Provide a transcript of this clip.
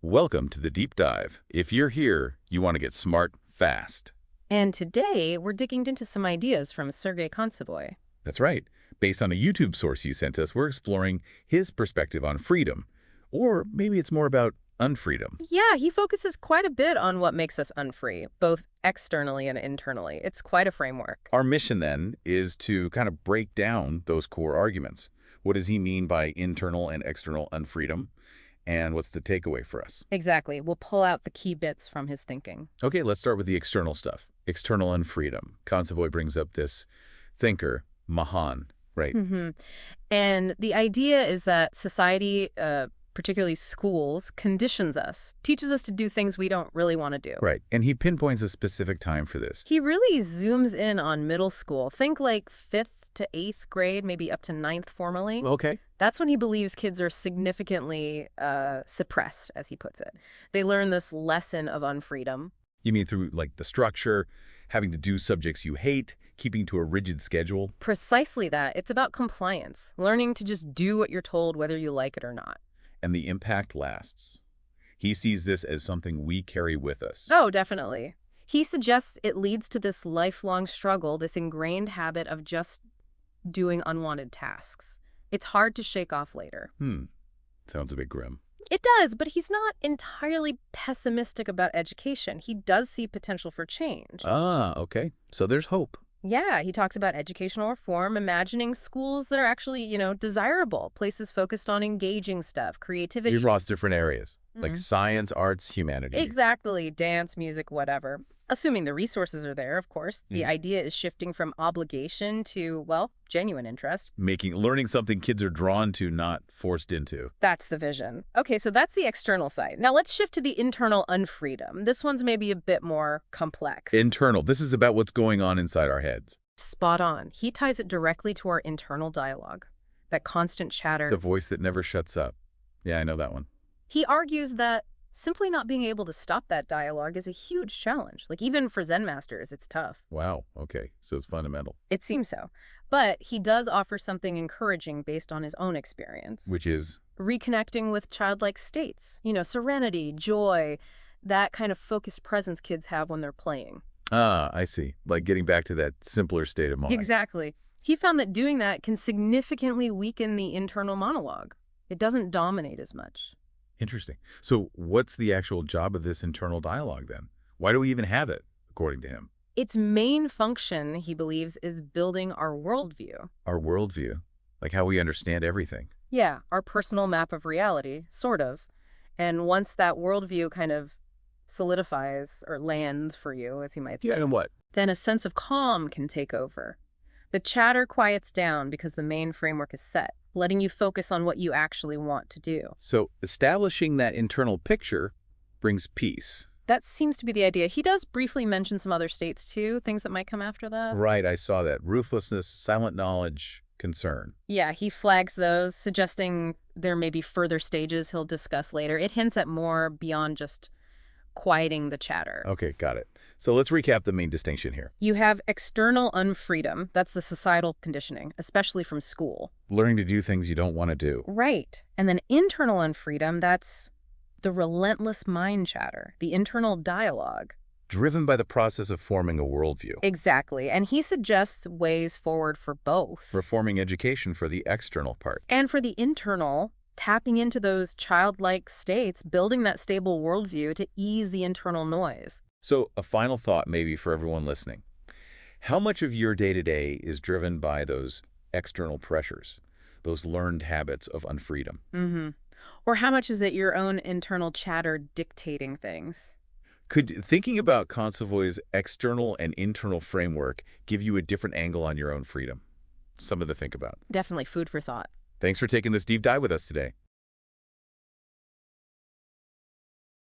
Welcome to the deep dive. If you're here, you want to get smart fast. And today, we're digging into some ideas from Sergei Kontsevoy. That's right. Based on a YouTube source you sent us, we're exploring his perspective on freedom. Or maybe it's more about unfreedom. Yeah, he focuses quite a bit on what makes us unfree, both externally and internally. It's quite a framework. Our mission, then, is to kind of break down those core arguments. What does he mean by internal and external unfreedom? And what's the takeaway for us? Exactly. We'll pull out the key bits from his thinking. Okay, let's start with the external stuff. External unfreedom. Kontsevoy brings up this thinker, Mahan, right? And the idea is that society, particularly schools, conditions us, teaches us to do things we don't really want to do. Right, and he pinpoints a specific time for this. He really zooms in on middle school. Think like 5th to 8th grade, maybe up to 9th formally. Okay. That's when he believes kids are significantly suppressed, as he puts it. They learn this lesson of unfreedom. You mean through, like, the structure, having to do subjects you hate, keeping to a rigid schedule? Precisely that. It's about compliance, learning to just do what you're told whether you like it or not. And the impact lasts. He sees this as something we carry with us. Oh, definitely. He suggests it leads to this lifelong struggle, this ingrained habit of just doing unwanted tasks. It's hard to shake off later. Sounds a bit grim. It does, but he's not entirely pessimistic about education. He does see potential for change. Ah, okay. So there's hope. Yeah, he talks about educational reform, imagining schools that are actually, desirable, places focused on engaging stuff, creativity. We've lost different areas, like science, arts, humanities. Exactly, dance, music, whatever. Assuming the resources are there, of course. The idea is shifting from obligation to, well, genuine interest. Learning something kids are drawn to, not forced into. That's the vision. Okay, so that's the external side. Now let's shift to the internal unfreedom. This one's maybe a bit more complex. Internal. This is about what's going on inside our heads. Spot on. He ties it directly to our internal dialogue, that constant chatter. The voice that never shuts up. Yeah, I know that one. He argues that simply not being able to stop that dialogue is a huge challenge. Like, even for Zen masters, it's tough. Wow, okay. So it's fundamental. It seems so. But he does offer something encouraging based on his own experience. Which is? Reconnecting with childlike states. Serenity, joy, that kind of focused presence kids have when they're playing. Ah, I see. Like getting back to that simpler state of mind. Exactly. He found that doing that can significantly weaken the internal monologue. It doesn't dominate as much. Interesting. So what's the actual job of this internal dialogue then? Why do we even have it, according to him? Its main function, he believes, is building our worldview. Our worldview? Like how we understand everything? Yeah, our personal map of reality, sort of. And once that worldview kind of solidifies or lands for you, as he might say, Yeah, and what? then a sense of calm can take over. The chatter quiets down because the main framework is set, letting you focus on what you actually want to do. So establishing that internal picture brings peace. That seems to be the idea. He does briefly mention some other states, too, things that might come after that. Right, I saw that. Ruthlessness, silent knowledge, concern. Yeah, he flags those, suggesting there may be further stages he'll discuss later. It hints at more beyond just quieting the chatter. Okay, got it. So let's recap the main distinction here. You have external unfreedom. That's the societal conditioning, especially from school. Learning to do things you don't want to do. Right. And then internal unfreedom, that's the relentless mind chatter, the internal dialogue. Driven by the process of forming a worldview. Exactly. And he suggests ways forward for both. Reforming education for the external part. And for the internal, tapping into those childlike states, building that stable worldview to ease the internal noise. So a final thought maybe for everyone listening. How much of your day-to-day is driven by those external pressures, those learned habits of unfreedom? Or how much is it your own internal chatter dictating things? Could thinking about Kontsevoy's external and internal framework give you a different angle on your own freedom? Something to think about. Definitely food for thought. Thanks for taking this deep dive with us today.